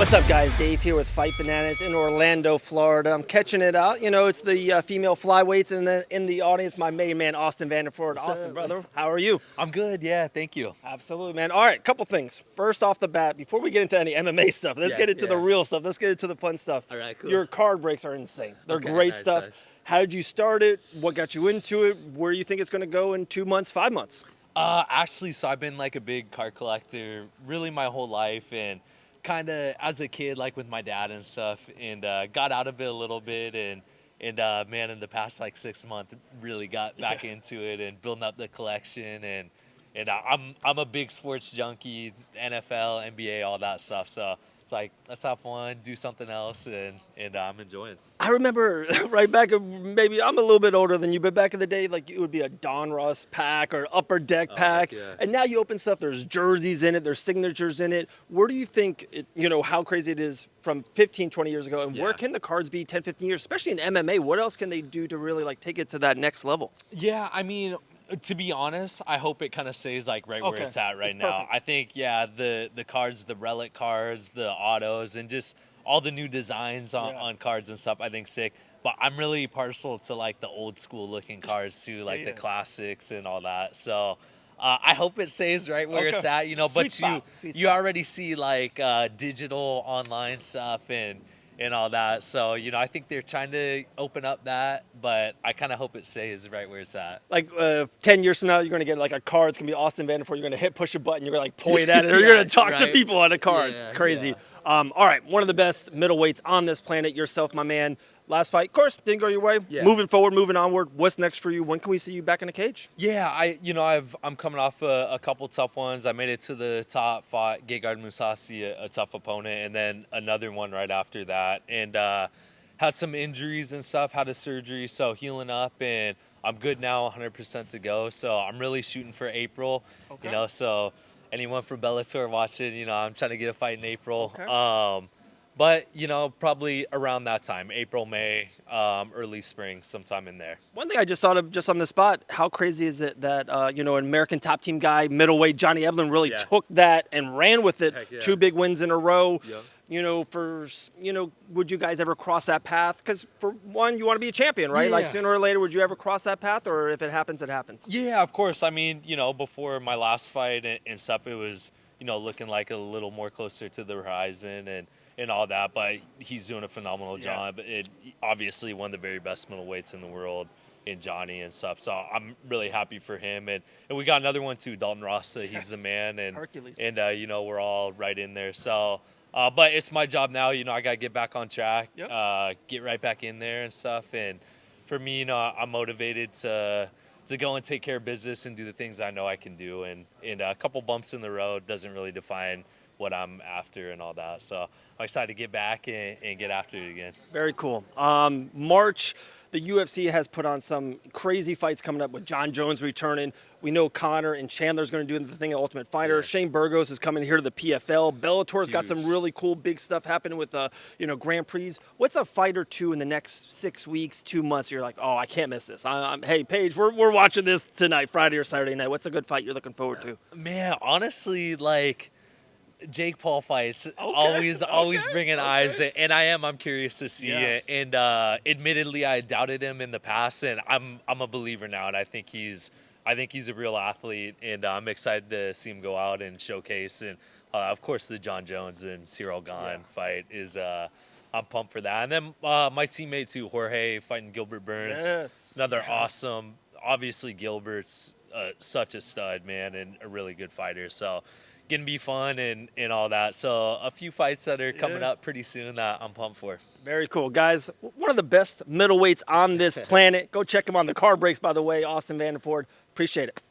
What's up, guys? Dave here with Fight Bananas in Orlando, Florida. I'm catching it out. You know, it's the female flyweights in the audience. My main man, Austin Vanderford. Austin, brother, how are you? I'm good, yeah, thank you. Absolutely, man. All right, couple things. First off the bat, before we get into any MMA stuff, let's get into the real stuff. Let's get into the fun stuff. All right, cool. Your card breaks are insane. They're great nice, stuff. nice. How did you start it? What got you into it? Where do you think it's going to go in 2 months, 5 months? Actually, so I've been like a big card collector really my whole life, and kind of as a kid, like with my dad and stuff, and got out of it a little bit, and man, in the past like 6 months, really got back into it and building up the collection, and I'm a big sports junkie, NFL, NBA, all that stuff. So it's like, let's have fun, do something else, and I'm enjoying it. I remember right back, maybe I'm a little bit older than you, but back in the day, like it would be a Don Ross pack or Upper Deck pack. Yeah. And now you open stuff, there's jerseys in it, there's signatures in it. Where do you think, how crazy it is from 15, 20 years ago? And where can the cards be 10, 15 years, especially in MMA? What else can they do to really like take it to that next level? Yeah, I mean, to be honest, I hope it kind of stays like right where it's at right now. Perfect. I think, the cards, the relic cards, the autos, and just all the new designs on cards and stuff, I think sick. But I'm really partial to like the old school looking cards too, like the classics and all that. So I hope it stays right where it's at, Sweet spot. you already see like digital online stuff and all that. So, I think they're trying to open up that, but I kind of hope it stays right where it's at. Like 10 years from now, you're going to get like a card. It's going to be Austin Vanderford. You're going to push a button. You're going to like point at it, or you're going to talk to people on a card. Yeah, It's crazy. yeah. All right, one of the best middleweights on this planet, yourself, my man. Last fight, of course, didn't go your way. Yeah. Moving forward, moving onward. What's next for you? When can we see you back in the cage? Yeah, I'm coming off a couple tough ones. I made it to the top, fought Gegard Mousasi, a tough opponent, and then another one right after that. And had some injuries and stuff, had a surgery, so healing up, and I'm good now, 100% to go. So I'm really shooting for April, so anyone from Bellator watching, I'm trying to get a fight in April. Okay. But, probably around that time, April, May, early spring, sometime in there. One thing I just thought of just on the spot, how crazy is it that, an American top team guy, middleweight, Johnny Eblen really took that and ran with it. Heck yeah. 2 big wins in a row. Yep. Would you guys ever cross that path? Because for one, you want to be a champion, right? Yeah. Like sooner or later, would you ever cross that path? Or if it happens, it happens? Yeah, of course. I mean, before my last fight and stuff, it was, looking like a little more closer to the horizon and all that. But he's doing a phenomenal job. Obviously one of the very best middleweights in the world in Johnny and stuff. So I'm really happy for him. And we got another one too, Dalton Rossa. He's the man. And Hercules. And, we're all right in there. So, but it's my job now. I got to get back on track, get right back in there and stuff. And for me, I'm motivated to go and take care of business and do the things I know I can do. And a couple bumps in the road doesn't really define what I'm after and all that. So I'm excited to get back and get after it again. Very cool. March, the UFC has put on some crazy fights coming up with John Jones returning. We know Connor and Chandler's going to do the thing at Ultimate Fighter. Yeah. Shane Burgos is coming here to the PFL. Bellator's got some really cool big stuff happening with Grand Prix. What's a fight or two in the next 6 weeks, 2 months? You're like, oh, I can't miss this. Hey, Paige, we're watching this tonight, Friday or Saturday night. What's a good fight you're looking forward to? Man, honestly, like Jake Paul fights always bringing eyes, and I'm curious to see it. And admittedly, I doubted him in the past, and I'm a believer now, and I think he's a real athlete, and I'm excited to see him go out and showcase. And of course, the John Jones and Cyril Gane fight is. I'm pumped for that. And then my teammate too, Jorge, fighting Gilbert Burns. Another awesome. Obviously, Gilbert's such a stud, man, and a really good fighter. So. Gonna be fun and all that. So a few fights that are coming up pretty soon that I'm pumped for. Very cool. Guys, one of the best middleweights on this planet. Go check him on the Car Breaks, by the way, Austin Vanderford. Appreciate it.